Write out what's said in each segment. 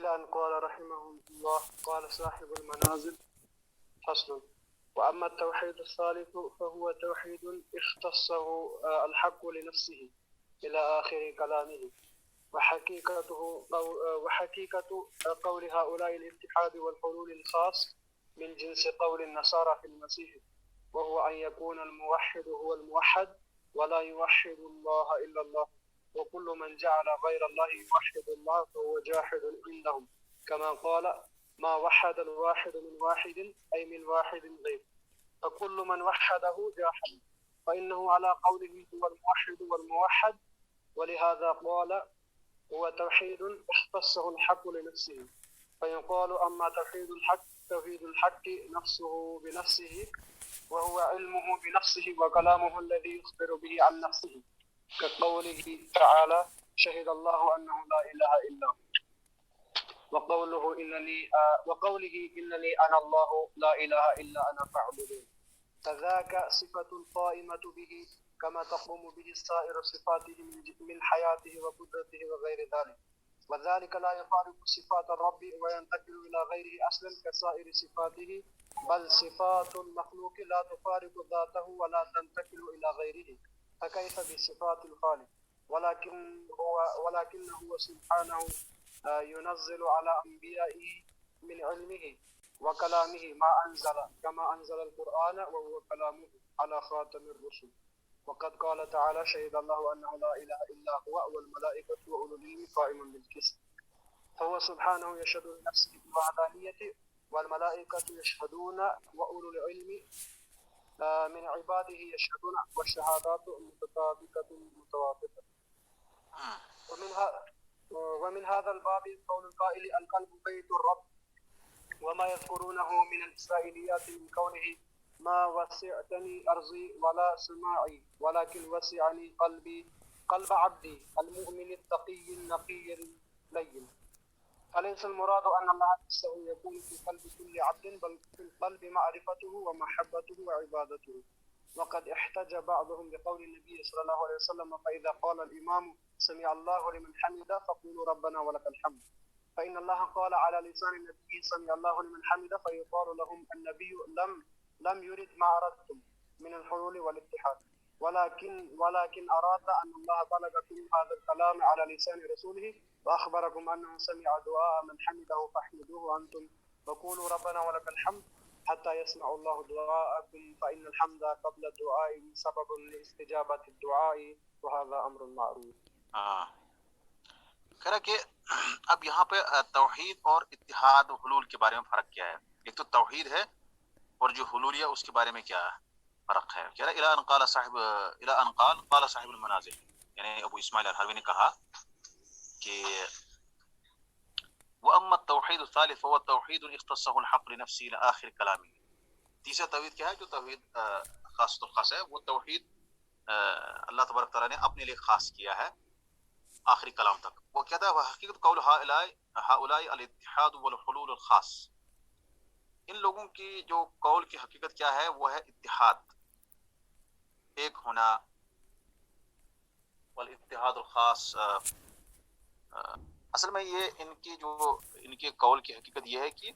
إلى أن قال رحمه الله قال صاحب المنازل فصل. وأما التوحيد الثالث فهو توحيد اختصه الحق لنفسه إلى آخر كلامه. وحقيقة قول هؤلاء الاتحاد والحلول الخاص من جنس قول النصارى في المسيح، وهو أن يكون الموحد هو الموحد ولا يوحد الله إلا الله، وكل من جعل غير الله يوحد الله فهو جاحد عندهم، كما قال ما وحد الواحد من واحد أي من واحد غير، فكل من وحده جاحد، فإنه على قوله هو الموحد والموحد، ولهذا قال هو توحيد اختصه الحق لنفسه. فيقال أما توحيد الحق نفسه بنفسه، وهو علمه بنفسه وكلامه الذي يخبر به عن نفسه، كقوله تعالى شهد الله أنه لا إله إلا هو، وقوله إنني أنا الله لا إله إلا أنا فاعبدون، فذاك صفة قائمة به كما تقوم به سائر صفاته من حياته وقدرته وغير ذلك، وذلك لا يفارق صفات الرب وينتقل إلى غيره أصلا كسائر صفاته، بل صفات المخلوق لا تفارق ذاته ولا تنتقل إلى غيره، فكيف بصفات الخالق؟ ولكنه سبحانه ينزل على أنبيائه من علمه وكلامه ما أنزل، كما أنزل القرآن وهو كلامه على خاتم الرسل. وقد قال تعالى شهد الله أنه لا إله إلا هو والملائكة وأولو العلم قائما بالقسط، فهو سبحانه يشهد لنفسه بالوحدانية، والملائكة يشهدون وأولو العلم من عباده يشهدون، والشهادات متطابقة متوافقة. ومن هذا الباب قول القائل القلب بيت الرب، وما يذكرونه من الإسرائيليات من قوله ما وسعتني أرضي ولا سماعي ولكن وسعني قلب عبدي المؤمن التقي النقي اللين، فليس المراد أن الله نفسه يكون في قلب كل عبد، بل في القلب معرفته ومحبته وعبادته. وقد احتج بعضهم بقول النبي صلى الله عليه وسلم فإذا قال الإمام سمع الله لمن حمده فقولوا ربنا ولك الحمد، فإن الله قال على لسان النبي سمع الله لمن حمده، فيقال لهم النبي لم يرد ما أردتم من الحلول والاتحاد، ولكن أراد أن الله بلغ كل هذا الكلام على لسان رسوله وأخبركم أنه سمع دعاء من حمده فاحمدوه أنتم وقولوا ربنا ولك الحمد حتى يسمع الله دعاءكم، فإن الحمد قبل الدعاء سبب لاستجابة الدعاء وهذا أمر معروف. کہہ رہا کہ اب یہاں پہ توحید اور اتحاد و حلول کے بارے میں فرق کیا ہے. ایک تو توحید ہے اور جو حلولیہ اس کے بارے میں کیا فرق ہے. کہہ رہا الی ان قال صاحب المنازل، یعنی ابو اسماعیل الحروی نے کہا کہ واما التوحید الثالث فهو توحید اختصه الحق لنفسه الى آخر کلامه. تیسرا توحید کیا ہے جو توحید خاص ہے، وہ توحید اللہ تبارک تعالیٰ نے اپنے لیے خاص کیا ہے آخری کلام تک. وہ کہتا ہے حقیقت قول ہؤلاء الاتحاد والحلول الخاص، ان لوگوں کی جو قول کی حقیقت کیا ہے وہ ہے اتحاد، ایک ہونا، والاتحاد الخاص. اصل میں یہ ان کے قول کی حقیقت یہ ہے کہ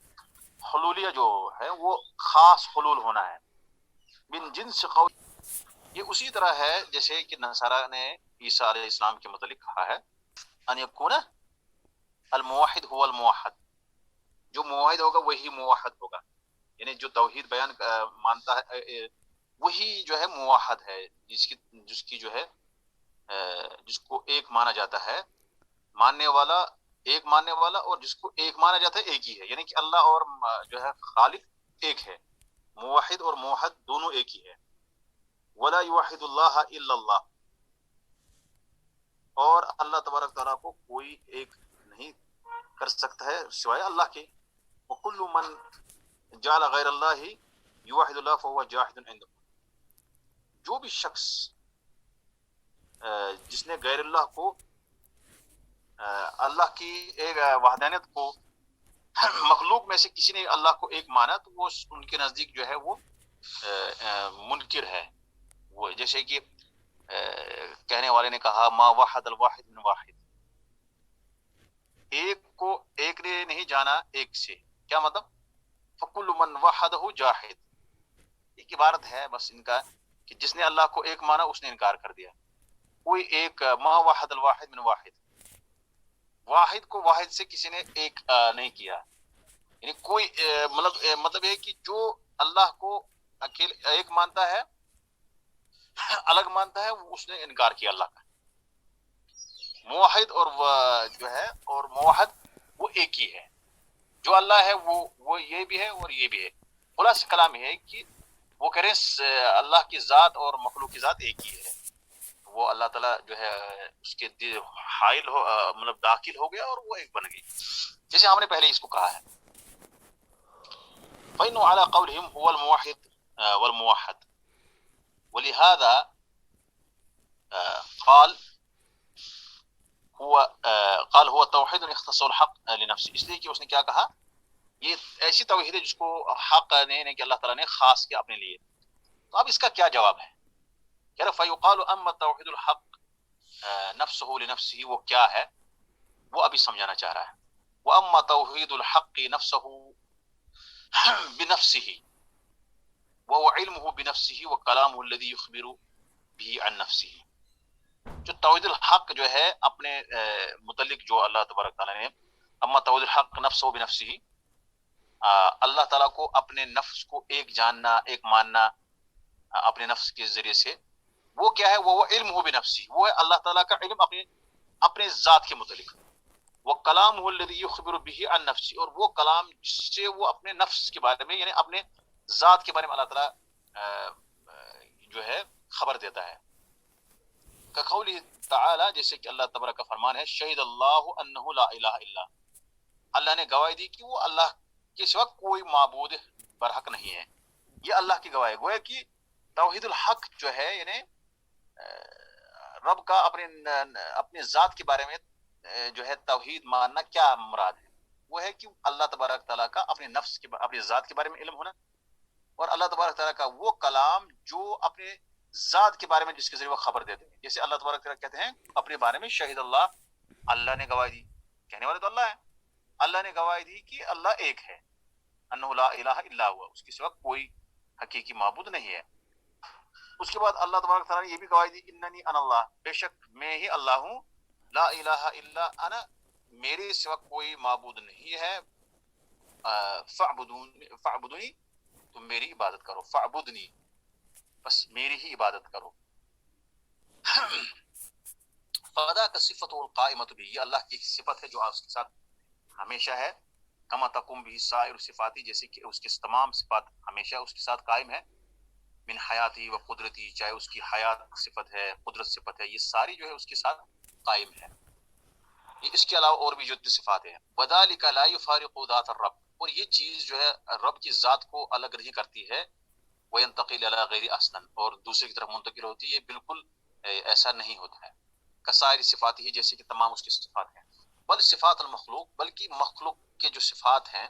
حلولیہ جو ہے وہ خاص حلول ہونا ہے. من جنس قول، یہ اسی طرح ہے جیسے کہ نصارہ نے عیسیٰ علیہ السلام کے متعلق کہا ہے ان یکون الموحد هو الموحد، جو موحد ہوگا وہی موحد ہوگا، یعنی جو توحید بیان مانتا ہے وہی جو ہے موحد ہے، جس کی جو ہے جس کو ایک مانا جاتا ہے، ماننے والا اور جس کو ایک مانا جاتا ہے ایک ہی ہے، یعنی کہ اللہ اور جو ہے خالق ایک ہے، موحد اور موحد دونوں ایک ہی ہے. ولا یوحد اللہ الا اللہ، اور اللہ تبارک تعالیٰ کو کوئی ایک نہیں کر سکتا ہے سوائے اللہ کے. وکل من جعل غیر اللہ یوحد اللہ فهو جاحد عنده، جو بھی شخص جس نے غیر اللہ کو اللہ کی ایک وحدانیت کو مخلوق میں سے کسی نے اللہ کو ایک مانا تو وہ ان کے نزدیک جو ہے وہ منکر ہے. وہ جیسے کہ کہنے والے نے کہا ما وحد الواحد من واحد، ایک کو ایک نے نہیں جانا ایک سے، کیا مطلب؟ فکل من وحدہ جاحد، ایک عبارت ہے بس ان کا کہ جس نے اللہ کو ایک مانا اس نے انکار کر دیا. کوئی ایک ما وحد الواحد من واحد، واحد کو واحد سے کسی نے ایک نہیں کیا، یعنی کوئی مطلب یہ کہ جو اللہ کو اکیلے ایک مانتا ہے، الگ مانتا ہے، اس نے انکار کیا اللہ کا. موحد اور جو ہے اور موحد وہ ایک ہی ہے، جو اللہ ہے وہ یہ بھی ہے اور یہ بھی ہے. خلاصہ کلام یہ ہے کہ وہ کریں اللہ کی ذات اور مخلوق کی ذات ایک ہی ہے. وہ اللہ تعالیٰ جو ہے اس کے حائل ہو مطلب داخل ہو گیا اور وہ ایک بن گئی، جیسے ہم نے پہلے اس کو کہا ہے. فإنه على قولهم هو الموحد والموحد، ولهذا قال هو توحید اختص الحق لنفسه، اس لیے کہ اس نے کیا کہا، یہ ایسی توحید ہے جس کو حق نے کہ اللہ تعالیٰ نے خاص کیا اپنے لیے. تو اب اس کا کیا جواب ہے؟ کہہ رہا فیقال اما توحید الحق نفسه لنفسه، وہ کیا ہے وہ ابھی سمجھانا چاہ رہا ہے. واما توحید الحق نفسه بنفسه وهو علمه بنفسه وكلامه الذي يخبر به عن نفسه. جو توحید الحق جو ہے اپنے متعلق جو اللہ تبارک تعالیٰ نے، اما توحید الحق نفسه بنفسه، اللہ تعالیٰ کو اپنے نفس کو ایک جاننا ایک ماننا اپنے نفس کے ذریعے سے، وہ کیا ہے؟ وہ علم ہو بنفسه، وہ ہے اللہ تعالیٰ کا علم اپنے ذات کے متعلق. وَكَلَامُهُ الَّذِي يُخْبِرُ بِهِ عَن نَفْسِهِ، اور وہ کلام جس سے وہ اپنے نفس کے بارے میں یعنی اپنے ذات کے بارے میں اللہ تعالیٰ جو ہے خبر دیتا ہے. كَقَوْلِهِ تَعَالَى، جیسے کہ اللہ تبارک کا فرمان ہے شہید اللہ انہ لا الہ الا، اللہ نے گواہی دی کہ وہ اللہ کے سوا کوئی معبود برحق نہیں ہے. یہ اللہ کی گواہی. گویا کہ توحید الحق جو ہے یعنی رب کا اپنے ذات کے بارے میں جو ہے توحید ماننا، کیا مراد ہے؟ وہ ہے کہ اللہ تبارک تعالیٰ کا اپنے نفس کے اپنے ذات کے بارے میں علم ہونا، اور اللہ تبارک تعالیٰ کا وہ کلام جو اپنے ذات کے بارے میں جس کے ذریعے وہ خبر دیتے ہیں. جیسے اللہ تبارک تعالیٰ کہتے ہیں اپنے بارے میں شہید اللہ، اللہ نے گواہی دی، کہنے والے تو اللہ ہے، اللہ نے گواہی دی کہ اللہ ایک ہے، انہ لا الہ الا ہوا، اس کے سوا کوئی حقیقی معبود نہیں ہے. اس کے بعد اللہ تبارک تعالیٰ نے یہ بھی گواہی دی انی انا اللہ، بے شک میں ہی اللہ ہوں، لا الہ الا انا، میرے سوا کوئی معبود نہیں ہے، فاعبدونی، تم میری عبادت کرو، فاعبدنی، بس میری ہی عبادت کرو. فدا کا صفت القائمۃ بھی، یہ اللہ کی صفت ہے جو اس کے ساتھ ہمیشہ ہے. کما تقوم بھی سائر صفاتی، جیسے کہ اس کے تمام صفات ہمیشہ اس کے ساتھ قائم ہے. من حیاتی و قدرتی، چاہے اس کی حیات صفت ہے، قدرت صفت ہے، یہ ساری جو ہے اس کے ساتھ قائم ہے. اس کے علاوہ اور بھی جو صفات ہیں. وذالک لا یفارق ذات الرب، اور یہ چیز جو ہے رب کی ذات کو الگ نہیں کرتی ہے. وینتقل الی غیر اصلا، اور دوسرے کی طرف منتقل ہوتی ہے، بالکل ایسا نہیں ہوتا ہے. کسائر صفات ہی، جیسے کہ تمام اس کی صفات ہیں. بل صفات المخلوق، بلکہ مخلوق کے جو صفات ہیں،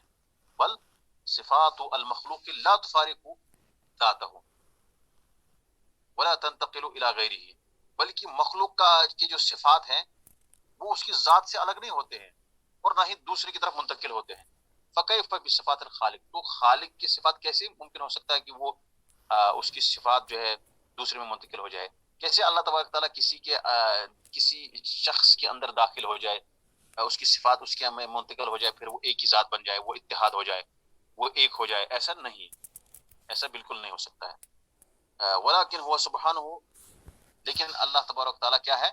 بل صفات المخلوق لا تفارق ذاتہ ولا تنتقل الی غیرہ، بلکہ مخلوق کی جو صفات ہیں وہ اس کی ذات سے الگ نہیں ہوتے ہیں اور نہ ہی دوسرے کی طرف منتقل ہوتے ہیں. فکیف بصفات الخالق، تو خالق کی صفات کیسے ممکن ہو سکتا ہے کہ وہ اس کی صفات جو ہے دوسرے میں منتقل ہو جائے؟ کیسے اللہ تبارک تعالیٰ کسی شخص کے اندر داخل ہو جائے، اس کی صفات اس کے میں منتقل ہو جائے، پھر وہ ایک ہی ذات بن جائے، وہ اتحاد ہو جائے، وہ ایک ہو جائے؟ ایسا نہیں، ایسا بالکل نہیں ہو سکتا ہے. ولیکن ہوا سبحانہ، لیکن اللہ تبارک تعالیٰ کیا ہے؟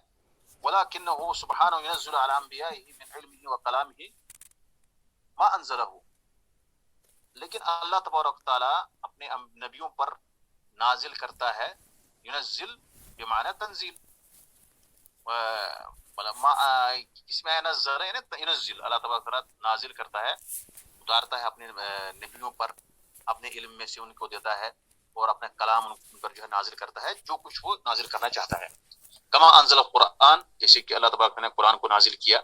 ولكنه سبحانه ينزل على انبيائه من علمه وكلامه ما انزله، لیکن اللہ تبارک تعالیٰ اپنے نبیوں پر نازل کرتا ہے، ينزل بمعنى تنزیل، اس میں نزل ينزل، اللہ تبارک تعالیٰ نازل کرتا ہے، اتارتا ہے اپنے نبیوں پر، اپنے علم میں سے ان کو دیتا ہے، اور اپنے کلام ان پر جو ہے نازل کرتا ہے جو کچھ وہ نازل کرنا چاہتا ہے. کما انزل القرآن، جیسے کہ اللہ تبارک نے قرآن کو نازل کیا،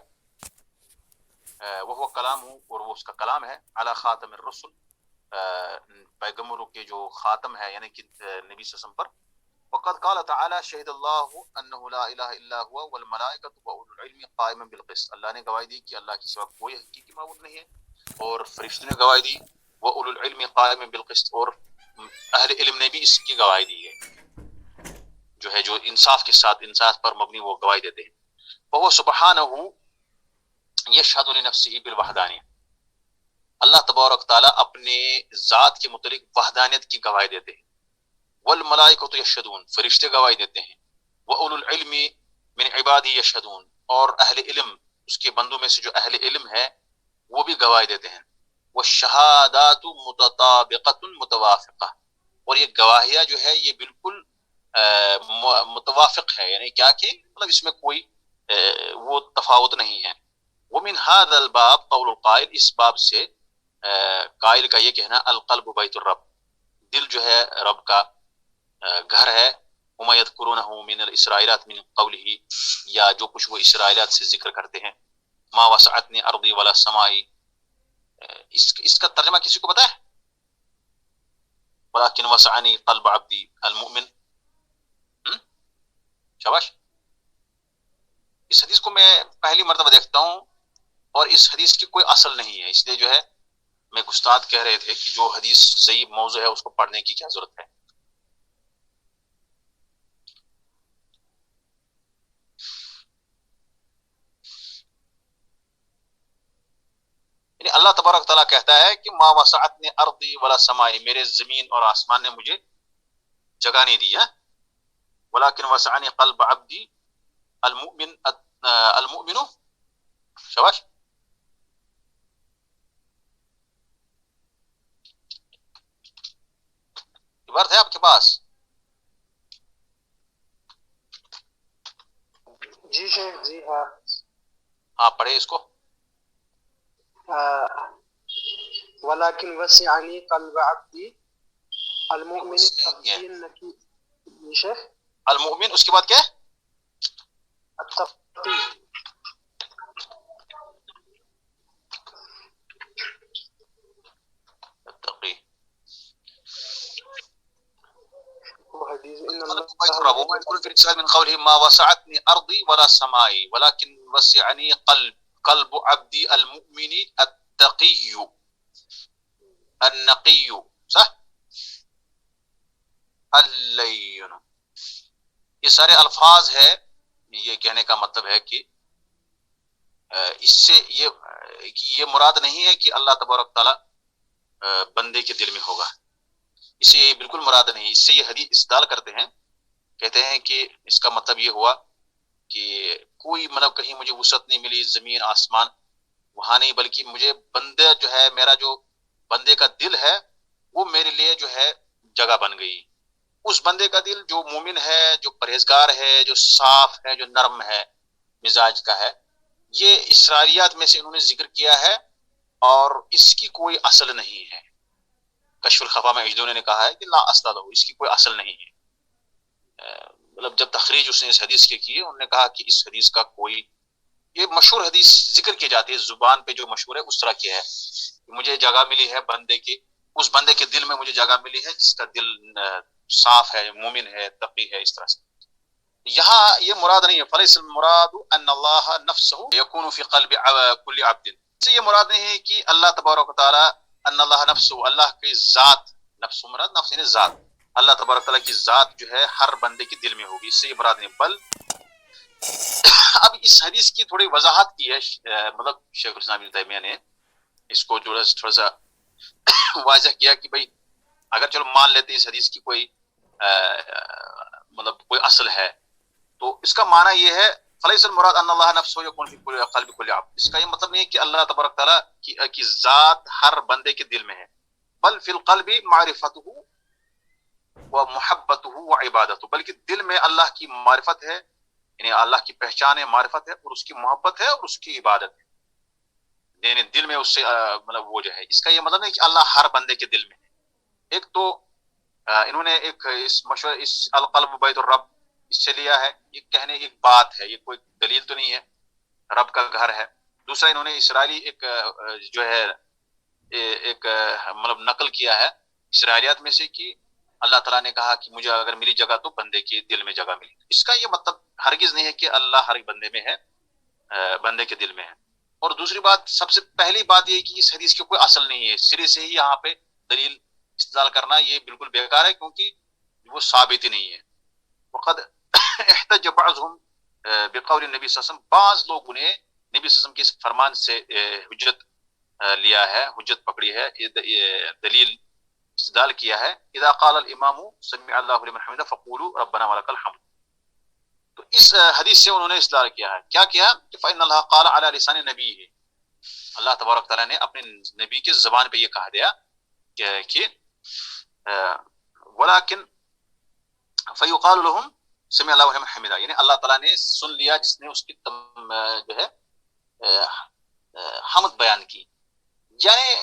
وہ کلام ہوں، اور وہ اس کا کلام ہے، علی خاتم الرسل، پیغمبروں کے جو خاتم ہے یعنی کہ نبی صلی اللہ علیہ وسلم پر، وقد قال تعالی شہد اللہ انہ لا الہ الا هو والملائکۃ واولو العلم قائما بالقسط، اللہ نے گواہی دی کہ اللہ کے سوا کوئی حقیقی معبود نہیں ہے، اور فرشتوں نے گواہی دی واولو العلم قائما بالقسط، اور اہل علم نے بھی اس کی گواہی دی ہے، جو ہے جو انصاف کے ساتھ، انصاف پر مبنی وہ گواہی دیتے ہیں۔ وهو سبحانہ یشہد لنفسہ بالوحدانیہ، اللہ تبارک تعالیٰ اپنے ذات کے متعلق وحدانیت کی گواہی دیتے ہیں۔ والملائکۃ یشہدون، فرشتے گواہی دیتے ہیں۔ واولو العلم من عبادہ یشہدون، اور اہل علم اس کے بندوں میں سے جو اہل علم ہے وہ بھی گواہی دیتے ہیں۔ والشہادات متطابقۃ متوافقہ، اور یہ گواہیاں جو ہے یہ بالکل متوافق ہے، یعنی کیا کہ مطلب اس میں کوئی وہ تفاوت نہیں ہے۔ ومن هذا الباب قول القائل، اس باب سے قائل کا یہ کہنا القلب بیت الرب، دل جو ہے رب کا گھر ہے۔ وما یذکرونہ من الاسرائیلات من قولہ، یا جو کچھ وہ اسرائیلات سے ذکر کرتے ہیں۔ ما وسعتنی ارضی ولا سمائی، اس کا ترجمہ کسی کو پتا ہے؟ ولكن وسعني قلب عبدی المؤمن، شاباش۔ اس حدیث کو میں پہلی مرتبہ دیکھتا ہوں، اور اس حدیث کی کوئی اصل نہیں ہے، اس لیے جو ہے میں استاد کہہ رہے تھے کہ جو حدیث ضعیف موضوع ہے اس کو پڑھنے کی کیا ضرورت ہے۔ یعنی اللہ تبارک تعالیٰ کہتا ہے کہ ما وسعتنی ارضی ولا سمائی، میرے زمین اور آسمان نے مجھے جگہ نہیں دی ہے۔ ولكن وسعني قلب عبدی المؤمن، شاباش۔ عبارت ہے آپ کے پاس؟ جی شیخ، جی ہاں۔ آپ پڑھے اس کو۔ ولیکن وسعنی قلب عبدی المؤمن التقی، جی شیخ۔ المؤمن اس کے بعد کیا ہے؟ التقی، التقی۔ وہ حدیث ان من قوله ما وسعتني ارضي ولا سمائي ولكن وسعني قلب عبدي المؤمن التقي النقي، صح؟ اللین، یہ سارے الفاظ ہے، یہ کہنے کا مطلب ہے کہ اس سے یہ مراد نہیں ہے کہ اللہ تبارک تعالیٰ بندے کے دل میں ہوگا، اس سے یہ بالکل مراد نہیں۔ اس سے یہ حدیث استدلال کرتے ہیں، کہتے ہیں کہ اس کا مطلب یہ ہوا کہ کوئی مطلب کہیں مجھے وسعت نہیں ملی، زمین آسمان وہاں نہیں، بلکہ مجھے بندہ جو ہے، میرا جو بندے کا دل ہے وہ میرے لیے جو ہے جگہ بن گئی۔ اس بندے کا دل جو مومن ہے، جو پرہیزگار ہے، جو صاف ہے، جو نرم ہے مزاج کا ہے، یہ اسرائیلیات میں سے انہوں نے ذکر کیا ہے، اور اس کی کوئی اصل نہیں ہے۔ کشف الخفا میں اجدون نے کہا ہے کہ لا اصل لہ، اس کی کوئی اصل نہیں ہے۔ مطلب جب تخریج اس نے اس حدیث کے کی، انہوں نے کہا کہ اس حدیث کا کوئی، یہ مشہور حدیث ذکر کی جاتی ہے زبان پہ جو مشہور ہے اس طرح کی ہے کہ مجھے جگہ ملی ہے بندے کی، اس بندے کے دل میں مجھے جگہ ملی ہے جس کا دل صاف ہے، مومن ہے، تقی ہے، اس طرح سے۔ یہاں یہ مراد نہیں ہے، فلیس المراد ان اللہ نفسہ یکون فی قلب کل عبد، اس سے یہ مراد نہیں ہے کہ اللہ تبارک و تعالی ان اللہ نفسہ، اللہ کی ذات، نفس مراد نفس یعنی ذات، اللہ تبارک تعالیٰ کی ذات جو ہے ہر بندے کے دل میں ہوگی، اس سے یہ مراد نہیں۔ بل اب اس حدیث کی تھوڑی وضاحت کی ہے مطلب شیخ الاسلام ابن تیمیہ نے اس کو جو تھوڑا سا واضح کیا کہ بھائی اگر چلو مان لیتے اس حدیث کی کوئی مطلب کوئی اصل ہے، تو اس کا معنی یہ ہے فلیس المراد ان اللہ نفسہ یکون فی قلب کل عبد، اس کا یہ مطلب نہیں ہے کہ اللہ تبارک تعالیٰ کی ذات ہر بندے کے دل میں ہے، بل فی القلب معرفتہ و محبتہ و عبادتہ، بلکہ دل میں اللہ کی معرفت ہے، یعنی اللہ کی پہچان ہے، معرفت ہے، اور اس کی محبت ہے، اور اس کی عبادت ہے، یعنی دل میں اس سے مطلب وہ جو ہے، اس کا یہ مطلب نہیں کہ اللہ ہر بندے کے دل میں ہے۔ ایک تو انہوں نے ایک اس مشورہ اس القلب بیت الرب اس سے لیا ہے، یہ کہنے ایک بات ہے، یہ کوئی دلیل تو نہیں ہے، رب کا گھر ہے۔ دوسرا انہوں نے اسرائیلی ایک جو ہے ایک مطلب نقل کیا ہے اسرائیلیات میں سے کہ اللہ تعالیٰ نے کہا کہ مجھے اگر ملی جگہ تو بندے کے دل میں جگہ ملی. اس کا یہ مطلب ہرگز نہیں ہے کہ اللہ ہر بندے میں ہے، بندے کے دل میں ہے. اور دوسری بات، سب سے پہلی بات یہ کہ اس حدیث کی کوئی اصل نہیں ہے، سرے سے ہی یہاں پہ دلیل استدلال کرنا یہ بالکل بیکار ہے، کیونکہ وہ ثابت ہی نہیں ہے. وقد احتج بعضهم بقول النبی صلی اللہ علیہ وسلم، بعض لوگوں نے نبی صلی اللہ علیہ وسلم کے اس فرمان سے حجت لیا ہے، حجت پکڑی ہے، دلیل استدلال کیا ہے. اذا قال الامام سمع اللہ لمن حمدہ فقولوا ربنا ولک الحمد. تو اس حدیث سے انہوں نے استدلال کیا ہے. کیا کیا کہ فإن اللہ قال علی لسان نبیہ، اللہ تبارک تعالیٰ نے اپنے نبی کے زبان پہ یہ کہا دیا کہ ولیکن فیقال لهم سمع اللہ لمن حمدہ، یعنی اللہ تعالیٰ نے سن لیا جس نے اس کی جو ہے حمد بیان کی. یعنی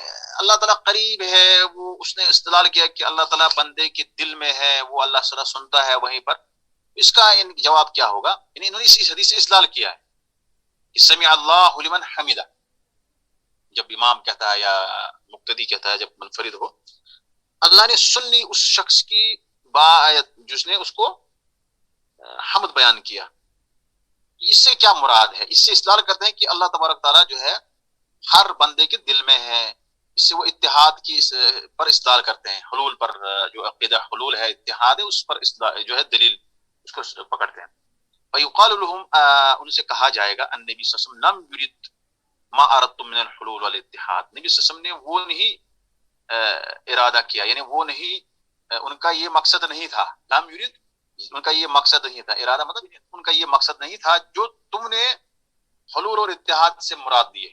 اللہ تعالیٰ قریب ہے، وہ اس نے استدلال کیا کہ اللہ تعالیٰ بندے کے دل میں ہے، وہ اللہ تعالیٰ سنتا ہے وہیں پر. اس کا جواب کیا ہوگا؟ یعنی انہوں نے اس حدیث سے استدلال کیا ہے کہ سمع اللہ لمن حمدہ، جب امام کہتا ہے یا مقتدی کہتا ہے، جب منفرد ہو، اللہ نے سن لی اس شخص کی بات جس نے اس کو حمد بیان کیا. اس سے کیا مراد ہے؟ اس سے استدلال کرتے ہیں کہ اللہ تبارک تعالیٰ جو ہے ہر بندے کے دل میں ہے. اس سے وہ اتحاد کی پر استدلال کرتے ہیں، حلول پر، جو عقیدہ حلول ہے، اتحاد ہے، اس پر جو ہے دلیل اس کو پکڑتے ہیں. فیقال لهم، ان سے کہا جائے گا، النبی صلی اللہ علیہ وسلم لم یرید ما اردتم من الحلول والاتحاد، نبی صلی اللہ علیہ وسلم نے وہ نہیں ارادہ کیا، یعنی وہ نہیں، ان کا یہ مقصد نہیں تھا. لم یرید، ان کا یہ مقصد نہیں تھا، ارادہ مطلب ان کا یہ مقصد نہیں تھا جو تم نے حلول اور اتحاد سے مراد دیے،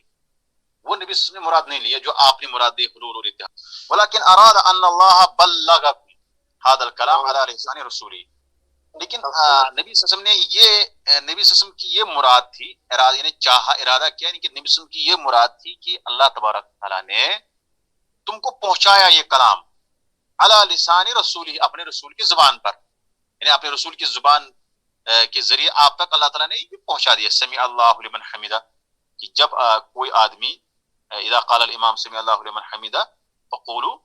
وہ نبی صلی اللہ علیہ وسلم نے مراد نہیں لیا جو آپ نے مراد دی حلول اور اتحاد. ولیکن اراد ان اللہ بلغکم هذا الکلام علی لسان رسولی، لیکن نبی صلی اللہ علیہ وسلم نے یہ، نبی صلی اللہ علیہ وسلم کی یہ مراد تھی، ارادہ یعنی چاہا، ارادہ کیا، یعنی کہ نبی صلی اللہ علیہ وسلم کی یہ مراد تھی کہ اللہ تبارک تعالیٰ نے تم کو پہنچایا یہ کلام علی لسان رسولی، اپنے رسول کی زبان پر، یعنی اپنے رسول کی زبان کے ذریعے آپ تک اللہ تعالیٰ نے یہ پہنچا دیا. سمع اللہ لمن حمدہ، کہ جب کوئی آدمی اذا قال الامام سمع اللہ لمن حمدہ فقولوا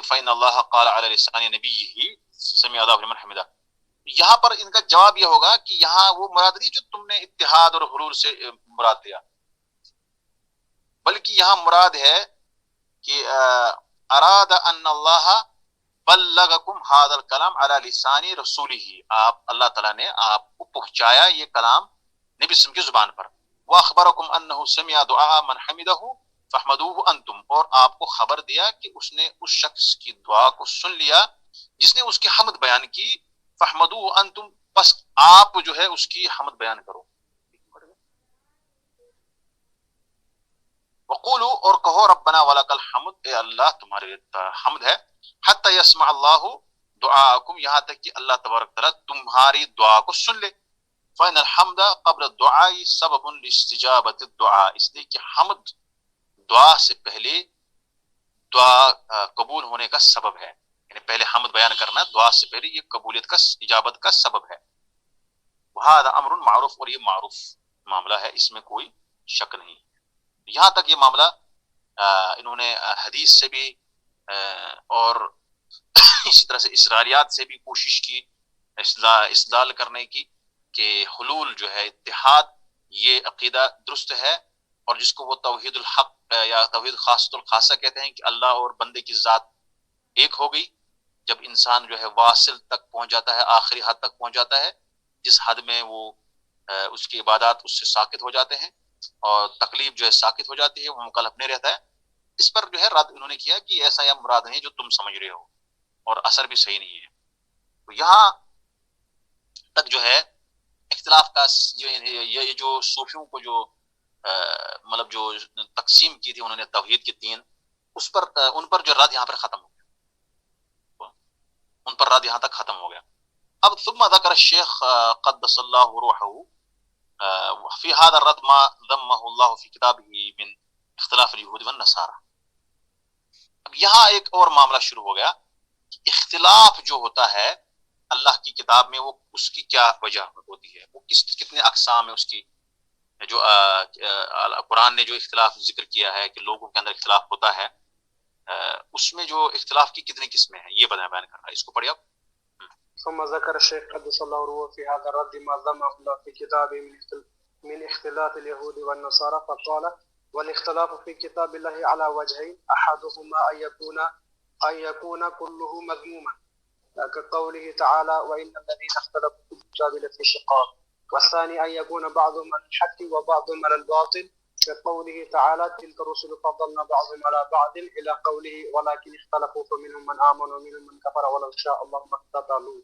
فإن اللہ قال علی لسان نبیہ سمع اللہ لمن حمدہ. یہاں پر ان کا جواب یہ ہوگا کہ یہاں وہ مراد نہیں جو تم نے اتحاد اور حلول سے مراد دیا، بلکہ یہاں مراد ہے کہ اراد ان اللہ بلغکم هذا الکلام علی لسان رسولہ، آپ اللہ تعالیٰ نے آپ کو پہنچایا یہ کلام نبی صلی اللہ علیہ وسلم کی زبان پر. واخبرکم انہ سمع دعاء من حمدہ فاحمدوہ انتم، اور آپ کو خبر دیا کہ اس نے اس شخص کی دعا کو سن لیا جس نے اس کی حمد بیان کی. فاحمدوہ انتم، بس آپ جو ہے اس کی حمد بیان کرو. وقولوا، اور کہو، ربنا ولک الحمد، اے اللہ تمہارے حمد ہے، حتی یسمع اللہ دعاءکم، یہاں تک کہ اللہ تبارک تعالیٰ تمہاری دعا کو سن لے. فإن الحمد قبل الدعاء سبب لاستجابت الدعاء، اس لیے کہ حمد دعا سے پہلے دعا قبول ہونے کا سبب ہے، یعنی پہلے حمد بیان کرنا دعا سے پہلے یہ قبولیت کا، اجابت کا سبب ہے. وهذا امر معروف، اور یہ معروف معاملہ ہے، اس میں کوئی شک نہیں. یہاں تک یہ معاملہ انہوں نے حدیث سے بھی اور اسی طرح سے اسرائیلیات سے بھی کوشش کی استدلال کرنے کی کہ حلول جو ہے، اتحاد، یہ عقیدہ درست ہے، اور جس کو وہ توحید الحق یا توحید خاصۃ الخاصہ کہتے ہیں کہ اللہ اور بندے کی ذات ایک ہو گئی. جب انسان جو ہے واصل تک پہنچ جاتا ہے، آخری حد تک پہنچ جاتا ہے، جس حد میں وہ اس کی عبادات اس سے ساقط ہو جاتے ہیں اور تکلیف جو ہے ساقط ہو جاتی ہے، وہ مکلف نہیں رہتا ہے. اس پر جو ہے رد انہوں نے کیا کہ ایسا یا مراد نہیں جو تم سمجھ رہے ہو، اور اثر بھی صحیح نہیں ہے. تو یہاں تک جو ہے اختلاف کا یہ جو صوفیوں کو جو مطلب جو تقسیم کی تھی انہوں نے توحید کی تین، اس پر ان پر جو رد یہاں پر ختم ہو گیا، ان پر رد یہاں تک ختم ہو گیا. اب ثم ذکر الشیخ قدس اللہ روحہ فی هذا الرد ما ذمہ اللہ فی کتابہ من اختلاف الیہود والنصارى. اب یہاں ایک اور معاملہ شروع ہو گیا کہ اختلاف جو ہوتا ہے اللہ کی کتاب میں، وہ اس کی کیا وجہ ہوتی ہے، وہ کتنے اقسام ہے اس کی. جو قرآن نے جو اختلاف ذکر کیا ہے کہ لوگوں کے اندر اختلاف ہوتا ہے، اس میں جو اختلاف کی کتنی قسمیں ہیں یہ بیان کر رہا ہے. اس کو پڑھیے آپ. ثم ذكر الشيخ قدس الله روحه في هذا الرد ما ذمه الله في كتابه من اختلاف اليهود والنصارى فقال والاختلاف في كتاب الله على وجهين أحدهما أن يكون كله مذموما كقوله تعالى وإن الذين اختلفوا في الكتاب لفي شقاق والثاني أن يكون بعضهم على الحق وبعضهم على الباطل كقوله تعالى تلك الرسل فضلنا بعضهم على بعض إلى قوله ولكن اختلفوا فمنهم من آمن ومنهم من كفر ولو شاء الله ما اقتتلوا.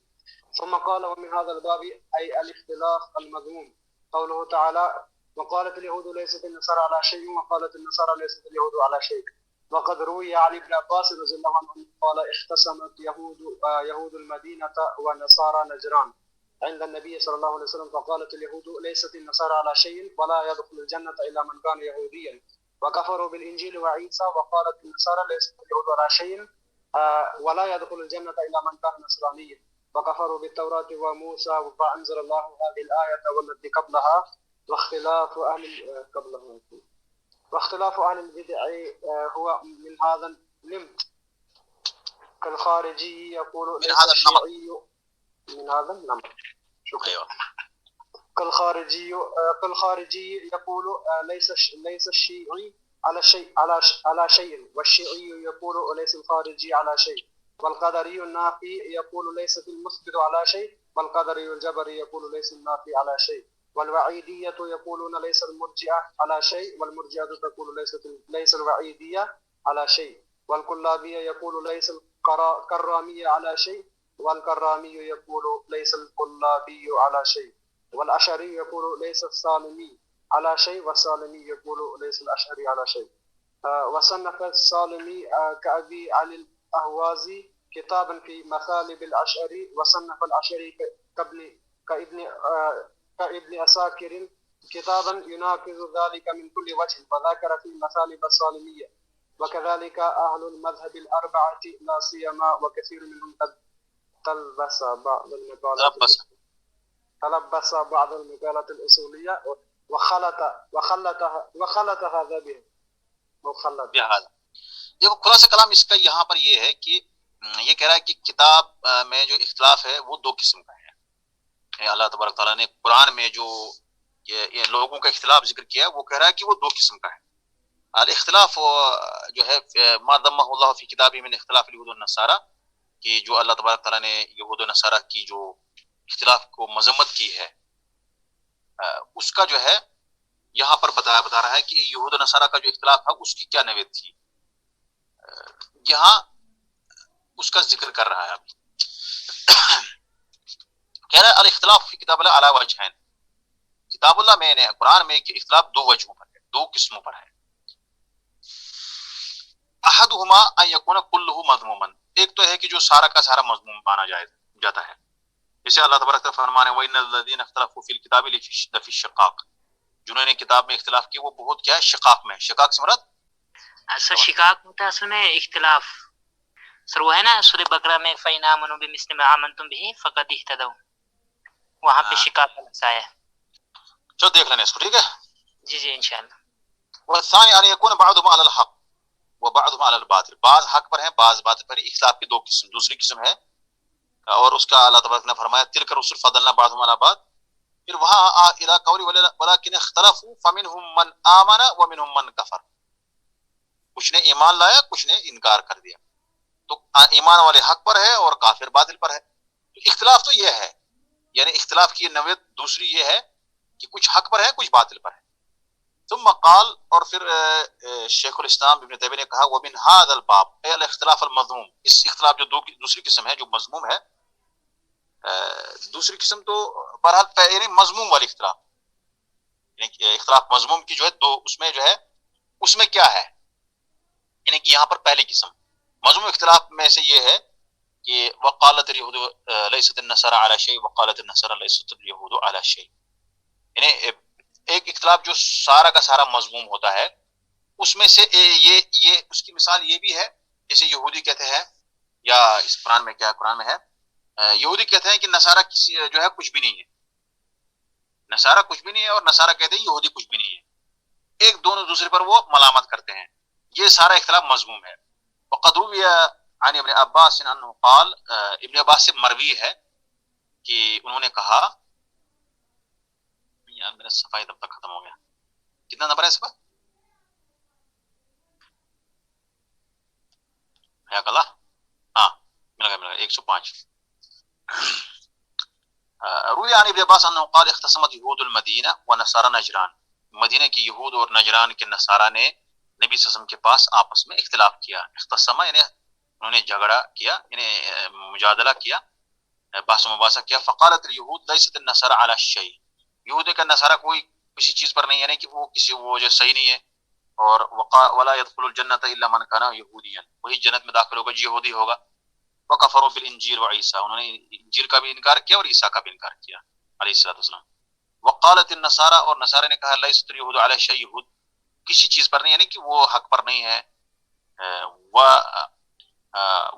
ثم قال ومن هذا الباب أي الاختلاف المذموم قوله تعالى وقالت اليهود ليست النصارى على شيء وقالت النصارى ليست اليهود على شيء. وقد روي عن ابن عباس رضي الله عنه قال اختصمت يهود المدينة ونصارى نجران عند النبي صلى الله عليه وسلم فقالت اليهود ليست النصارى على شيء ولا يدخل الجنة إلا من كان يهوديا وكفروا بالإنجيل وعيسى وقالت النصارى ليست اليهود على شيء ولا يدخل الجنة إلا من كان نصرانيا وكفروا بالتوراة وموسى فأنزل الله هذه الآية والتي قبلها واختلاف أهل البدع هو من هذا النمط كالخارجي يقول ليس الشيعي من هذا النمط شكرا. كالخارجي يقول ليس الشيعي على شيء والشيعي يقول ليس الخارجي على شيء والقدري النافي يقول ليس المثبت على شيء والقدري الجبري يقول ليس النافي على شيء والوعيدية يقولون ليس المرجئة على شيء والمرجئة تقول ليس الوعيدية على شيء والكلابية يقول ليس الكرامية على شيء والكرامي يقول ليس الكلابي على شيء والأشعري يقول ليس السالمي على شيء والسالمي يقول ليس الأشعري على شيء. وصنف السالمي كأبي علي الأهوازي كتابا في مثالب الأشعري وصنف الأشعري كابن أساكر كتابا يناقض ذلك من كل وجه وذكر في مثالب السالمية وكذلك أهل المذهب الأربعة لا سيما وكثير منهم قد تلبس بعض المقالات الأصولية وخلط هذا به. دیکھو خلاصہ کلام اس کا یہاں پر یہ ہے کہ یہ کہہ رہا ہے کہ کتاب میں جو اختلاف ہے وہ دو قسم کا ہے. اللہ تبارک تعالیٰ نے قرآن میں جو یہ لوگوں کا اختلاف ذکر کیا وہ کہہ رہا ہے کہ وہ دو قسم کا ہے. الاختلاف جو ہے ما ذمہ اللہ فی کتابہ من اختلاف الیہود والنصارى کہ جو اللہ تبارک تعالیٰ نے یہود و نصارہ کی جو اختلاف کو مذمت کی ہے اس کا جو ہے یہاں پر بتا رہا ہے کہ یہود و نصارہ کا جو اختلاف تھا اس کی کیا نوعیت تھی. یہاں اس کا ذکر کر رہا ہے. ابھی کہہ رہا ہے الاختلاف فی کتاب اللہ علی وجہین کتاب اللہ میں نے قرآن میں کہ اختلاف دو وجہوں پر ہے دو قسموں پر ہے. احدہما ان یکون کلہ مذموما ایک تو ہے کہ جو سارا کا سارا مذموم مانا جاتا ہے جیسے اللہ تبارک تعالیٰ فرمانے وَإِنَّ الَّذِينَ اخْتَلَفُوا فِي الْكِتَابِ لَفِي الشِّقَاقِ جنہوں نے کتاب میں اختلاف کی وہ بہت کیا ہے شقاق میں. شقاق سے مراد اصل شقاق ہوتا ہے اصل میں اختلاف. سر وہ ہے نا سورہ بقرہ میں فَإِنْ آمَنُوا بِمِثْلِ مَا آمَنْتُمْ بِهِ فَقَدِ اهْتَدَوْا وہاں پہ شقاق کا لفظ آیا ہے. چلو دیکھ لینا اس کو ٹھیک ہے. جی انشاءاللہ. والثاني ان يكون بعضهم على الحق وبعضهم على الباطل بعض حق پر ہیں بعض باطل پر. اختلاف کی دو قسم دوسری قسم ہے اور اس کا اللہ تبارک نے فرمایا تلک الرسل فضلنا بعضهم على بعض. پھر وہاں الى قول ولكن اختلفوا فمنهم من آمن ومنهم من كفر کچھ نے ایمان لایا کچھ نے انکار کر دیا. تو ایمان والے حق پر ہے اور کافر باطل پر ہے. تو اختلاف تو یہ ہے یعنی اختلاف کی نوعیت دوسری یہ ہے کہ کچھ حق پر ہے کچھ باطل پر ہے. ثم قال اور پھر شیخ الاسلام ابن تیمیہ نے کہا ومن هذا الباب اے الاختلاف المذموم اس اختلاف جو دوسری قسم ہے جو مذموم ہے دوسری قسم تو بہرحال یعنی مذموم والی اختلاف یعنی اختلاف مذموم کی جو ہے دو اس میں جو ہے اس میں کیا ہے یعنی کہ یہاں پر پہلی قسم مذموم اختلاف میں سے یہ ہے کہ وقالت اليهود ليست النصارى على شيء وقالت النصارى ليست اليهود على شيء یعنی ایک اختلاف جو سارا کا سارا مذموم ہوتا ہے اس میں سے یہ اس کی مثال یہ بھی ہے جیسے یہودی کہتے ہیں یا اس قرآن میں کیا قرآن میں ہے یہودی کہتے ہیں کہ نصارہ کسی جو ہے کچھ بھی نہیں ہے نصارہ کچھ بھی نہیں ہے اور نصارہ کہتے ہیں یہودی کچھ بھی نہیں ہے. ایک دونوں دوسرے پر وہ ملامت کرتے ہیں. یہ سارا اختلاف مذموم ہے. وقد روی عن ابن عباس انه قال، ابن عباس سے مروی ہے کہ انہوں نے کہا، یار میرا صفحہ تب تک ختم ہو گیا، کتنا نمبر ہے اس کا؟ حیاک اللہ، ہاں مل گیا 105. روی عن ابن عباس انه قال اختصمت یہود المدینہ ونصارى نجران، مدینہ کی یہود اور نجران کے نصارہ نے نبی صلی اللہ علیہ وسلم کے پاس آپس میں اختلاف کیا. اختصمہ یعنی انہوں نے جھگڑا کیا، یعنی مجادلہ کیا، بحث و مباحثہ کیا. فقالت الیہود لیست النصارى علی الشیء، یہود کا نصارہ کوئی کسی چیز پر نہیں، یعنی کہ وہ کسی وہ جو صحیح نہیں ہے. اور ولا يدخل الجنۃ الا من كان یہودیا، وہی جنت میں داخل ہوگا جو یہودی ہوگا. وکفروا بالانجیل وعیسیٰ، انہوں نے انجیل کا بھی انکار کیا اور عیسیٰ کا بھی انکار کیا علیہ الصلوۃ والسلام. وقالت النصارى، اور نصارى نے کہا لیست اليہود علی الشیء، یہود کسی چیز پر نہیں، یعنی کہ وہ حق پر نہیں ہے.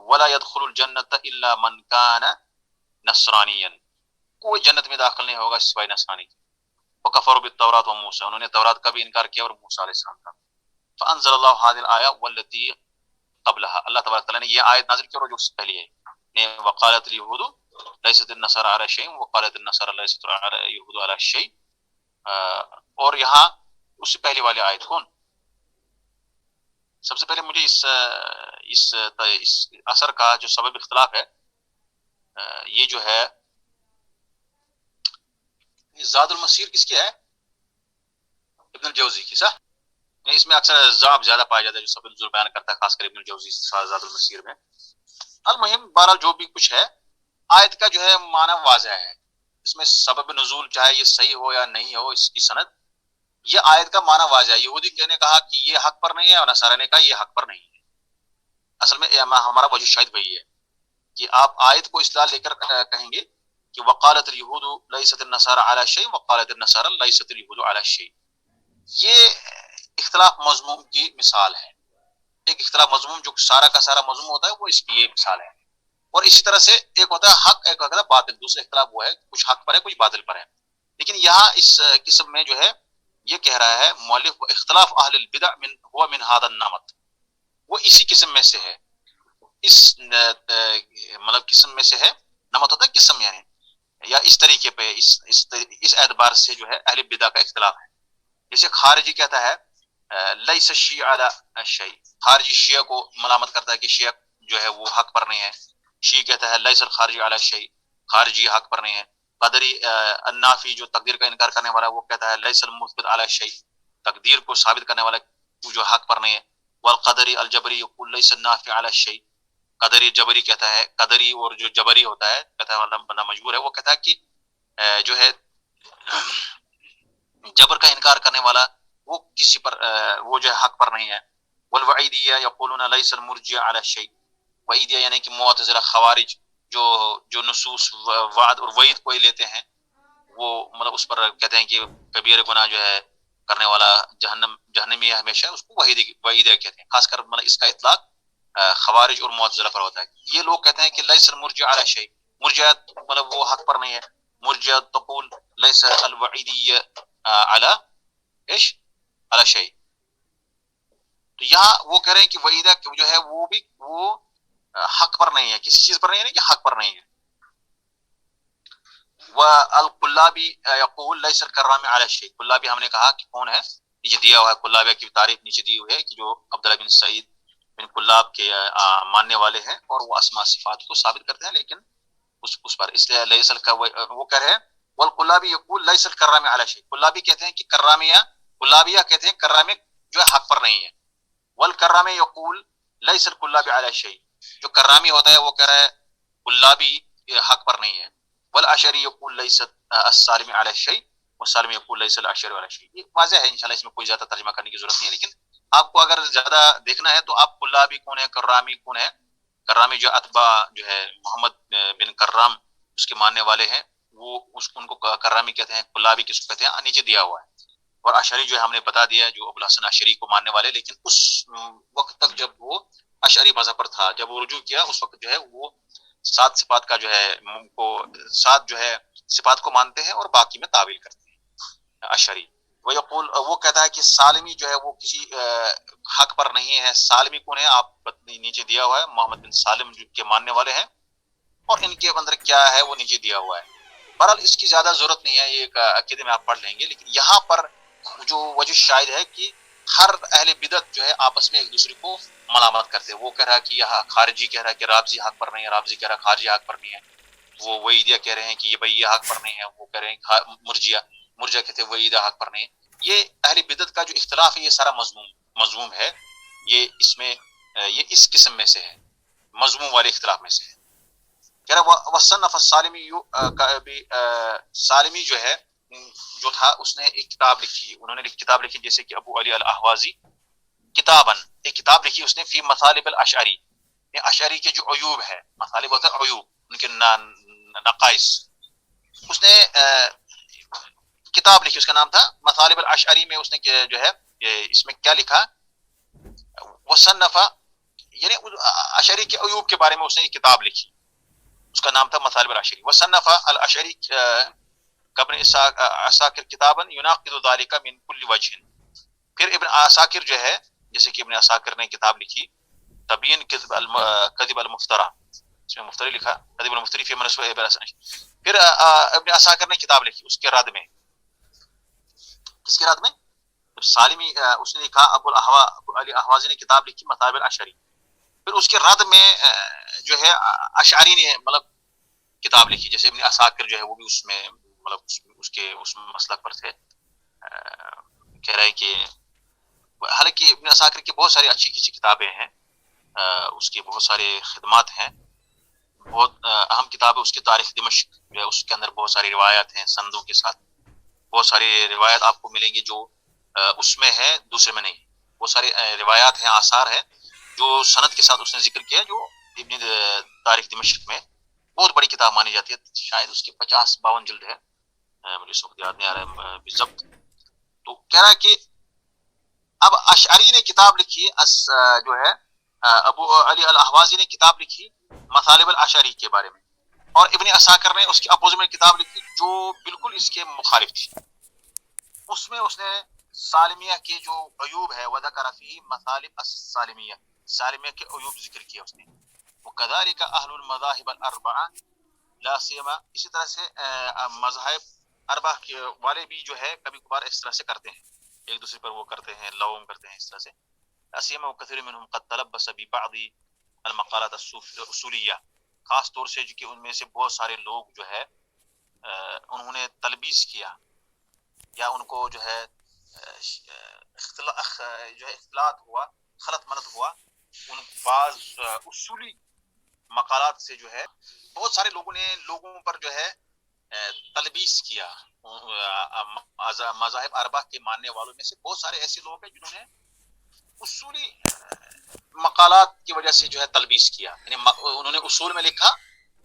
ولا يدخل الجنۃ الا من كان نصرانیا، کوئی جنت میں داخل نہیں ہوگا سوائے نصرانی. وکفروا بالتوراۃ وموسیٰ، انہوں نے تورات کا بھی انکار کیا اور موسیٰ علیہ السلام کا. فانزل اللہ هذه الآیہ والتي قبلها، اللہ تبارک تعالیٰ نے یہ آیت نازل کی اور جو اس سے پہلی ہے. وقالت اليہود لیست النصارى علی شیء وقالت النصارى لیست اليہود علی شیء. اور یہاں اس سے پہلی والی آیت کون؟ سب سے پہلے مجھے اس اثر کا جو سبب اختلاف ہے، یہ جو ہے زاد المسیر کس کی ہے؟ ابن الجوزی کی، صح؟ اس میں اکثر ضعف زیادہ پایا جاتا ہے جو سبب نزول بیان کرتا ہے، خاص کر ابن الجوزی زاد المسیر میں. المہم بہرحال جو بھی کچھ ہے، آیت کا جو ہے معنی واضح ہے. اس میں سبب نزول چاہے یہ صحیح ہو یا نہیں ہو، اس کی سند، یہ آیت کا معنی واضح ہے. یہودی نے کہا کہ یہ حق پر نہیں ہے اور نصارہ نے کہا یہ حق پر نہیں ہے. اصل میں ہمارا وجہ شاید وہی ہے کہ آپ آیت کو اصطلاح لے کر کہیں گے کہ وقالت اليہود لیست النصارى علی شیء وقالت النصارى لیست اليہود علی شیء. یہ اختلاف مضموم کی مثال ہے. ایک اختلاف مضموم جو سارا کا سارا مضموم ہوتا ہے، وہ اس کی یہ مثال ہے. اور اسی طرح سے ایک ہوتا ہے حق، ایک ہوتا ہے باطل. دوسرا اختلاف وہ ہے کچھ حق پر ہے کچھ باطل پر ہے. لیکن یہاں اس قسم میں جو ہے یہ کہہ رہا ہے مؤلف اختلاف اہل البدع هو من هذا النمط، وہ اسی قسم میں سے ہے، اس مطلب قسم میں سے ہے. نمط ہوتا ہے قسم، یعنی یا اس طریقے پہ اس اعتبار سے جو ہے اہل بدع کا اختلاف ہے. جیسے خارجی کہتا ہے لیس الشیعہ علی شیء، خارجی شیعہ کو ملامت کرتا ہے کہ شیعہ جو ہے وہ حق پر نہیں ہے. شیعہ کہتا ہے لیس الخارجی علی شیء، خارجی حق پر نہیں ہے. قدری النافی جو تقدیر کا انکار کرنے والا، وہ کہتا ہے لیس المثبت علی شیء، تقدیر کو ثابت کرنے والا وہ جو حق پر نہیں ہے. والقدری الجبری یقول لیس النافی علی شیء، قدری جبری کہتا ہے، قدری اور جو جبری ہوتا ہے کہتا ہے بندہ مجبور ہے، وہ کہتا ہے کہ جو ہے جبر کا انکار کرنے والا وہ کسی پر وہ جو ہے حق پر نہیں ہے. والوعیدیہ یقولون لیس المرجع علی شیء، وعیدیہ یعنی کہ معتزلہ خوارج جو نصوص وعد اور وعید کو ہی لیتے ہیں، وہ مطلب اس پر کہتے ہیں کہ کبیر گناہ جو ہے کرنے والا جہنمی ہے ہمیشہ، اس کو وعیدیہ کہتے ہیں. خاص کر مطلب اس کا اطلاق خوارج اور معتزلہ پر ہوتا ہے. یہ لوگ کہتے ہیں کہ لیس المرجع علی شیء، مرجع مطلب وہ حق پر نہیں ہے. مرجع تقول لیس الوعیدیہ علی ايش علی شیء. تو یہاں وہ کہہ رہے ہیں کہ وعیدہ جو ہے وہ بھی وہ حق پر نہیں ہے، کسی چیز پر نہیں ہے کہ حق پر نہیں ہے. والقلابی یقول لیس الکرام علی شیء، قلابی ہم نے کہا کہ کون ہے، نیچے دیا ہوا ہے. قلابی کی تعریف نیچے دی ہوئی ہے کہ جو عبداللہ بن سعید بن قلاب کے ماننے والے ہیں اور وہ اسماء صفات کو ثابت کرتے ہیں، لیکن اس پر اس لیے لیس وہ کہہ رہے ہیں. والقلابی یقول لیس الکرام علی شیء، قلابی کہتے ہیں کہ قلابیہ کہتے ہیں کرامی جو ہے حق پر نہیں ہے. والکرامی یقول لیس القلابی علی شیء، جو کرامی ہوتا ہے وہ کہہ رہا ہے قلابی حق پر نہیں ہے. والاشعری یقول لیس السالمی علی شیء والسالمی یقول لیس الاشعری علی شیء. یہ واضح ہے، انشاءاللہ اس میں کوئی زیادہ ترجمہ کرنے کی ضرورت نہیں ہے. لیکن آپ کو اگر زیادہ دیکھنا ہے تو آپ قلابی کون ہے، کرامی کون ہے. کرامی جو اتباع جو ہے محمد بن کرام اس کے ماننے والے ہیں، وہ ان کو کرامی کہتے ہیں. قلابی کس کو کہتے ہیں نیچے دیا ہوا ہے. اور اشعری جو ہے ہم نے بتا دیا جو ابو الحسن اشعری کو ماننے والے، لیکن اس وقت تک جب وہ اشعری مذہب پر تھا، جب وہ رجوع کیا اس وقت جو ہے وہ 7 صفات کا جو ہے 7 جو ہے صفات کو مانتے ہیں اور باقی میں تعویل کرتے ہیں اشعری. وہ کہتا ہے کہ سالمی جو ہے وہ کسی حق پر نہیں ہے. سالمی کون ہے؟ آپ نیچے دیا ہوا ہے، محمد بن سالم کے ماننے والے ہیں، اور ان کے اندر کیا ہے وہ نیچے دیا ہوا ہے. بہرحال اس کی زیادہ ضرورت نہیں ہے، یہ ایک عقیدے میں آپ پڑھ لیں گے. لیکن یہاں پر جو وجہ شاید ہے کہ ہر اہل بدعت جو ہے آپس میں ایک دوسرے کو ملامت کرتے ہیں. وہ کہہ رہا ہے کہ یہ خارجی کہہ رہا ہے کہ رابضی حق پر نہیں ہے، رابضی کہہ رہا ہے خارجی حق پر نہیں ہے. وہ وحیدیہ کہہ رہے ہیں کہ یہ بھائی یہ حق پر نہیں ہے، وہ کہہ رہے ہیں مرجیہ کہتے ہیں وحیدیہ حق پر نہیں ہے. یہ اہل بدعت کا جو اختلاف ہے یہ سارا مذموم ہے. یہ اس میں یہ اس قسم میں سے ہے، مذموم والے اختلاف میں سے ہے. کہہ رہا وصنف السالمی، سالمی جو ہے جو تھا اس نے ایک کتاب لکھی، انہوں نے ایک کتاب لکھی جیسے کہ ابو علی الاحوازی ایک کتاب لکھی اس نے فی مطالب الاشعری، اشعری کے جو عیوب ہے، مطالب ہوتا ہے عیوب، ان کے نقائص. اس نے کتاب لکھی، اس کا نام تھا مطالب الاشعری. میں اس نے جو ہے اس میں کیا لکھا، وصنف، یعنی اشعری کے عیوب کے بارے میں اس نے ایک کتاب لکھی، اس کا نام تھا مطالب الاشعری. وصنف الاشعری ابن عساکر کتابا يناقض ذلك من كل وجه. پھر ابن عساکر جو ہے، جیسے کہ ابن عساکر نے کتاب لکھی تبیین کذب المفترا، اس میں مفتری لکھا، کذب المفتری فی من سوء. پھر ابن عساکر نے کتاب لکھی اس کے رد میں، کس کے رد میں؟ سالمی اس نے لکھا، ابو علی احوازی نے کتاب لکھی مطالب الاشعری. پھر اس کے رد میں جو ہے اشعری نے مطلب کتاب لکھی، جیسے ابن عساکر جو ہے وہ بھی اس میں مطلب اس مسلک پر تھے. کہہ رہے ہیں کہ حالانکہ ابن عساکر کی بہت ساری اچھی کتابیں ہیں، اس کی بہت سارے خدمات ہیں، بہت اہم کتاب ہے اس کی تاریخ دمشق جو ہے، اس کے اندر بہت ساری روایات ہیں سندوں کے ساتھ. بہت ساری روایات آپ کو ملیں گی جو اس میں ہے، دوسرے میں نہیں. بہت ساری روایات ہیں، آثار ہیں جو سند کے ساتھ اس نے ذکر کیا، جو ابن تاریخ دمشق میں بہت بڑی کتاب مانی جاتی ہے. شاید اس کی 50-52 جلد ہے، مجھے اس وقت یاد نہیں آ رہا ہے بالضبط. تو کہہ رہا ہے کہ اب اشعری نے کتاب لکھی جو ہے، ابو علی الاحوازی نے کتاب لکھی مطالب الاشعری کے بارے میں، اور ابن عساکر نے اس کی اپوزٹ میں کتاب لکھی جو بالکل اس کے مخالف تھی. اس میں اس نے سالمیہ کے جو عیوب ہے وذکر فیہ مطالب السالمیہ، سالمیہ کے عیوب ذکر کیا اس نے. وکذالک اہل المذاہب الاربعہ لا سیما، اسی طرح سے مذاہب اربعہ کے والے بھی جو ہے کبھی کبھار اس طرح سے کرتے ہیں، ایک دوسرے پر وہ کرتے ہیں، لوم کرتے ہیں اس طرح سے. لا سیما وکثیر منهم قد تلبس ببعض المقالات الاصولیہ، خاص طور سے جو کہ ان میں سے بہت سارے لوگ جو ہے انہوں نے تلبیس کیا، یا ان کو جو ہے اختلاط ہوا، خلط ملط ہوا ان بعض اصولی مقالات سے. جو ہے بہت سارے لوگوں نے لوگوں پر جو ہے تلبیس کیا. مذاہب اربعہ کے ماننے والوں میں سے بہت سارے ایسے لوگ ہیں جنہوں نے اصولی مقالات کی وجہ سے جو ہے تلبیس کیا، یعنی انہوں نے اصول میں لکھا،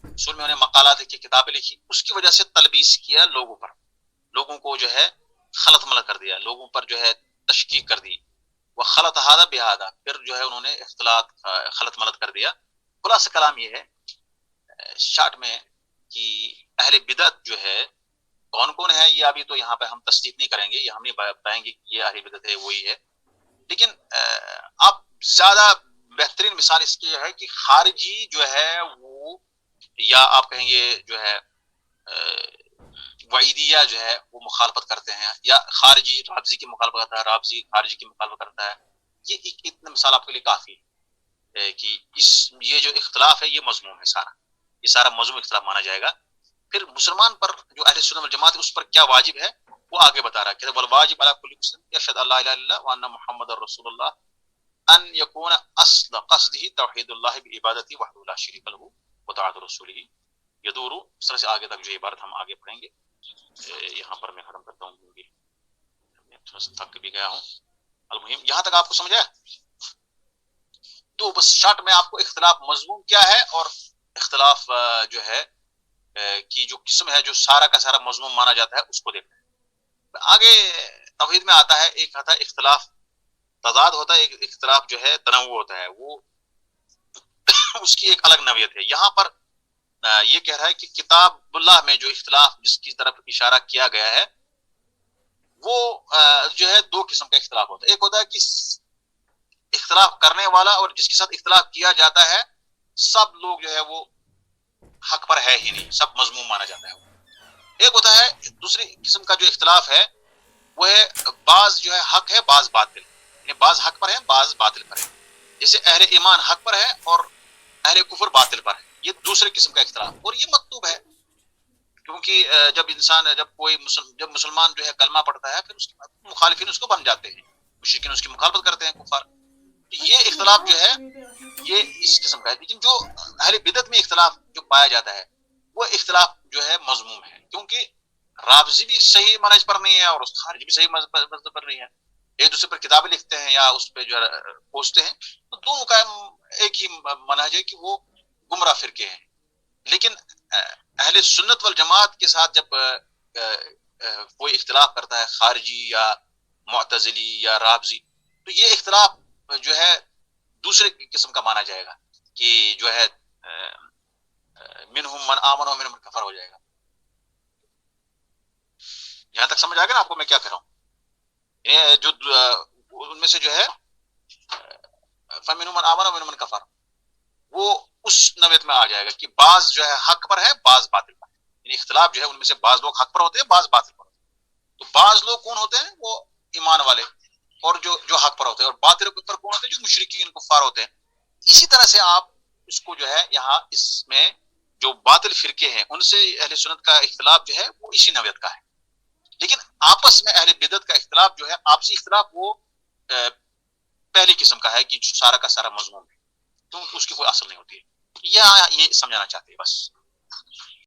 اصول میں انہوں نے مقالات کی کتابیں لکھی، اس کی وجہ سے تلبیس کیا لوگوں پر، لوگوں کو جو ہے خلط ملط کر دیا، لوگوں پر جو ہے تشکیک کر دی. وہ خلط ہادہ بہادہ، پھر جو ہے انہوں نے اختلاط خلط ملط کر دیا. خلاصہ کلام یہ ہے شارٹ میں کہ اہل بدعت جو ہے کون کون ہے، یہ ابھی تو یہاں پہ ہم تصدیق نہیں کریں گے، یہ ہم نہیں بتائیں گے کہ یہ اہل بدعت ہے وہی ہے. لیکن اب زیادہ بہترین مثال اس کی ہے کہ خارجی جو ہے وہ، یا آپ کہیں گے جو ہے وعیدیہ جو ہے وہ مخالفت کرتے ہیں، یا خارجی رابضی کی مخالفت کرتا ہے، رابضی خارجی کی مخالفت کرتا ہے. یہ ایک اتنا مثال آپ کے لیے کافی ہے کہ یہ جو اختلاف ہے یہ مذموم ہے، یہ سارا مذموم اختلاف مانا جائے گا. پھر مسلمان پر جو اہل سنت والجماعت اس پر کیا واجب ہے وہ آگے بتا رہا ہے کہ والواجب علی کل مسلم یشهد ان لا الہ الا اللہ وان محمد رسول اللہ ان یکون اصل قصده توحید اللہ بعبادتی وحدہ لا شریک له وطاعت رسولہ یدور. اس طرح سے آگے تک جو عبارت ہم آگے پڑھیں گے. یہاں پر میں ختم کرتا ہوں کیونکہ میں تھوڑا سا تھک بھی گیا ہوں. المہم یہاں تک آپ کو سمجھا تو بس شارٹ میں آپ کو اختلاف مضمون کیا ہے اور اختلاف جو ہے کی جو قسم ہے جو سارا کا سارا مضمون مانا جاتا ہے اس کو دیکھنا ہے. آگے توحید میں آتا ہے، ایک آتا ہے اختلاف تضاد ہوتا ہے، ایک اختلاف جو ہے تنوع ہوتا ہے، وہ اس کی ایک الگ نوعیت ہے. یہاں پر یہ کہہ رہا ہے کہ کتاب اللہ میں جو اختلاف جس کی طرف اشارہ کیا گیا ہے وہ جو ہے دو قسم کا اختلاف ہوتا ہے. ایک ہوتا ہے کہ اختلاف کرنے والا اور جس کے ساتھ اختلاف کیا جاتا ہے سب لوگ جو ہے وہ حق پر ہے ہی نہیں, سب مذموم مانا جاتا ہے. ایک ہوتا ہے دوسری قسم کا جو اختلاف ہے وہ ہے بعض جو ہے حق ہے بعض باطل, یعنی بعض حق پر ہے بعض باطل پر ہے. جیسے اہل ایمان حق پر ہے اور اہل کفر باطل پر ہے, یہ دوسرے قسم کا اختلاف, اور یہ مطلوب ہے کیونکہ جب مسلمان جو ہے کلمہ پڑھتا ہے پھر اس کے بعد مخالفین اس کو بن جاتے ہیں, مشرکین اس کی مخالفت کرتے ہیں کفار. یہ اختلاف جو ہے یہ اس قسم کا ہے. لیکن جو اہل بدعت میں اختلاف جو پایا جاتا ہے وہ اختلاف جو ہے مذموم ہے, کیونکہ رافضی بھی صحیح منہج پر نہیں ہے اور خارجی بھی صحیح منہج پر نہیں ہے. ایک دوسرے پر کتابیں لکھتے ہیں یا اس پہ جو ہے پوچھتے ہیں, تو دونوں کا ایک ہی منہج ہے کہ وہ گمراہ فرقے ہیں. لیکن اہل سنت والجماعت کے ساتھ جب کوئی اختلاف کرتا ہے خارجی یا معتزلی یا رافضی, تو یہ اختلاف جو ہے دوسرے قسم کا مانا جائے گا کہ جو ہے منہم من آمن و منہم من کفر ہو جائے گا. یہاں تک سمجھ آ گیا نا آپ کو میں کیا کہہ رہا ہوں؟ جو ان میں سے جو ہے فمنہم من آمن و منہم من کفر, وہ اس نوعیت میں آ جائے گا کہ بعض جو ہے حق پر ہے بعض باطل پر ہے. یعنی اختلاف جو ہے ان میں سے بعض لوگ حق پر ہوتے ہیں بعض باطل پر ہوتے ہیں. تو بعض لوگ کون ہوتے ہیں؟ وہ ایمان والے اور جو حق پر ہوتے ہیں, اور باطل پر کون ہوتے ہیں؟ جو مشرکین کفار ہوتے ہیں. اسی طرح سے آپ اس کو جو ہے یہاں اس میں جو باطل فرقے ہیں ان سے اہل سنت کا اختلاف جو ہے وہ اسی نوعیت کا ہے. لیکن آپس میں اہل بدعت کا اختلاف جو ہے آپسی اختلاف وہ پہلی قسم کا ہے کہ سارا کا سارا مضمون ہے, تو اس کی کوئی اصل نہیں ہوتی ہے. یہ سمجھانا چاہتے ہیں بس.